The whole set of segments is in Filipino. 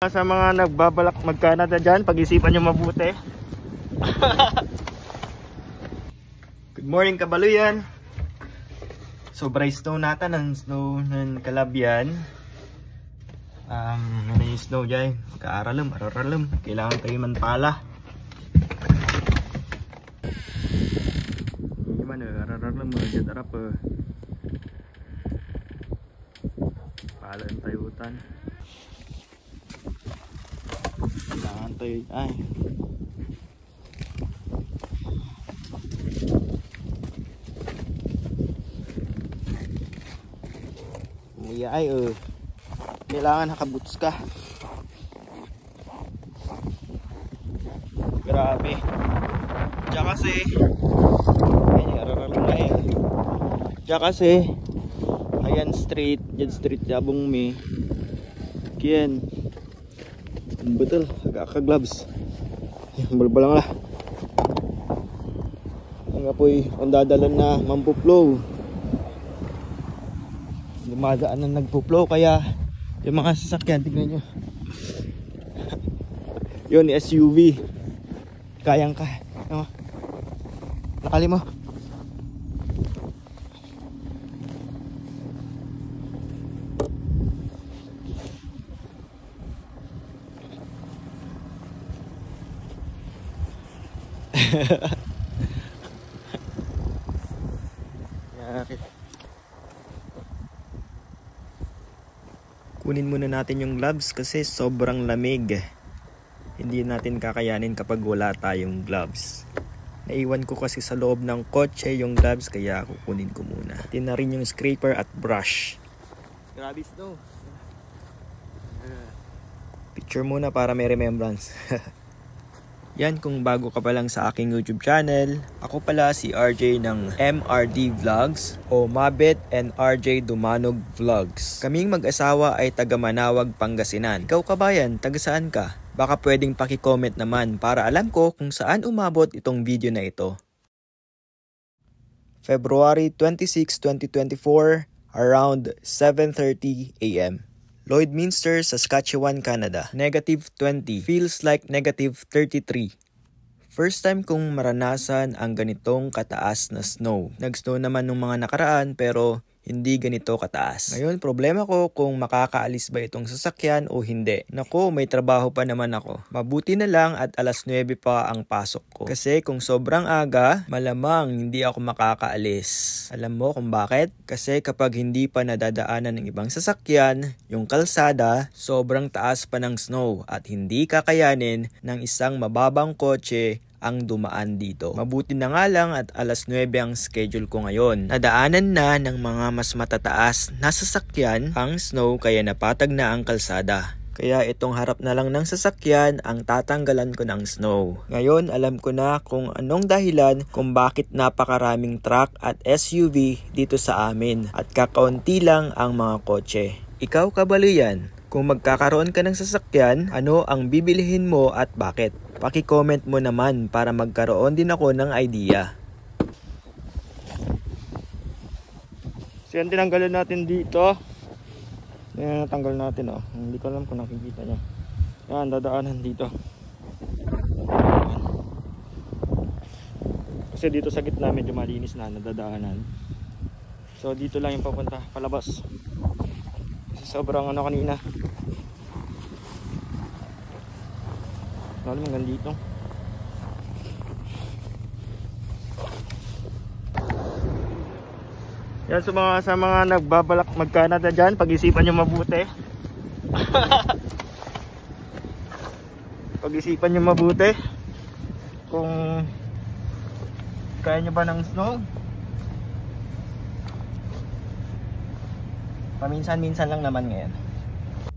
sa mga nagbabalak mag-Canada dyan, pag-isipan nyo mabuti. Good morning kabaluyan. Sobra snow natin, ang snow ng Calabyan. Ano yung snow dyan? Araram. Kailangan tayo man pala. Gimana? Araram mo dyan arap. Pala yung tayutan. Kailangan tayo. Ay. Ay, kailangan nakabuts ka. Grabe. Diyan kasi ayan street, yan street jabong mi. Kian. Betul, agak gloves. Balbalang lah. Ang apoy ondadalan na mampuplow. Dumadaan na nagpo-flow, kaya yung mga sasakyan, tignan nyo. Yun, SUV. Kayang ka. Ano? Nakali mo. Kunin muna natin yung gloves kasi sobrang lamig. Hindi natin kakayanin kapag wala tayong gloves. Naiwan ko kasi sa loob ng kotse yung gloves, kaya kukunin ko muna. Pati na rin yung scraper at brush. Grabe snow. Picture muna para may remembrance. Yan, kung bago ka pa lang sa aking YouTube channel, ako pala si RJ ng MRD Vlogs o Mabet and RJ Dumanog Vlogs. Kaming mag-asawa ay taga Manawag, Pangasinan. Ikaw kabayan, taga saan ka? Baka pwedeng paki-comment naman para alam ko kung saan umabot itong video na ito. February 26, 2024, around 7:30 AM. Lloydminster, Saskatchewan, Canada. -20. Feels like -33. First time kong maranasan ang ganitong kataas na snow. Nag-snow naman nung mga nakaraan pero hindi ganito kataas. Ngayon, problema ko kung makakaalis ba itong sasakyan o hindi. Naku, may trabaho pa naman ako. Mabuti na lang at alas 9 pa ang pasok ko. Kasi kung sobrang aga, malamang hindi ako makakaalis. Alam mo kung bakit? Kasi kapag hindi pa nadadaanan ng ibang sasakyan, yung kalsada, sobrang taas pa ng snow at hindi kakayanin ng isang mababang kotse ang dumaan dito. Mabuti na nga lang at alas 9 ang schedule ko ngayon. Nadaanan na ng mga mas matataas na sasakyan ang snow, kaya napatag na ang kalsada. Kaya itong harap na lang ng sasakyan ang tatanggalan ko ng snow. Ngayon alam ko na kung anong dahilan kung bakit napakaraming truck at SUV dito sa amin at kakaunti lang ang mga kotse. Ikaw kabaluyan, kung magkakaroon ka ng sasakyan, ano ang bibilihin mo at bakit? Paki-comment mo naman para magkaroon din ako ng idea. So yan, tinanggalan natin dito. Yan, natanggal natin oh. Hindi ko alam kung nakikita nyo. Yan, dadaanan dito. Kasi dito sa gitna medyo malinis na, nadadaanan. So dito lang yung papunta, palabas. Kasi sobrang ano kanina. Alam mo, hanggang dito. Yan, sa mga nagbabalak mag-Canada dyan, pag-isipan nyo mabuti. Pag-isipan nyo mabuti kung kaya nyo ba ng snow. Paminsan-minsan lang naman ngayon.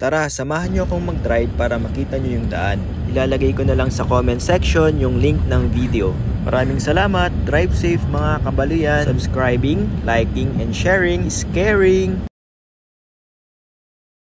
Tara, samahan nyo akong mag-drive para makita nyo yung daan. Ilalagay ko na lang sa comment section yung link ng video. Maraming salamat, drive safe mga kabaluyan. Subscribing, liking, and sharing is caring.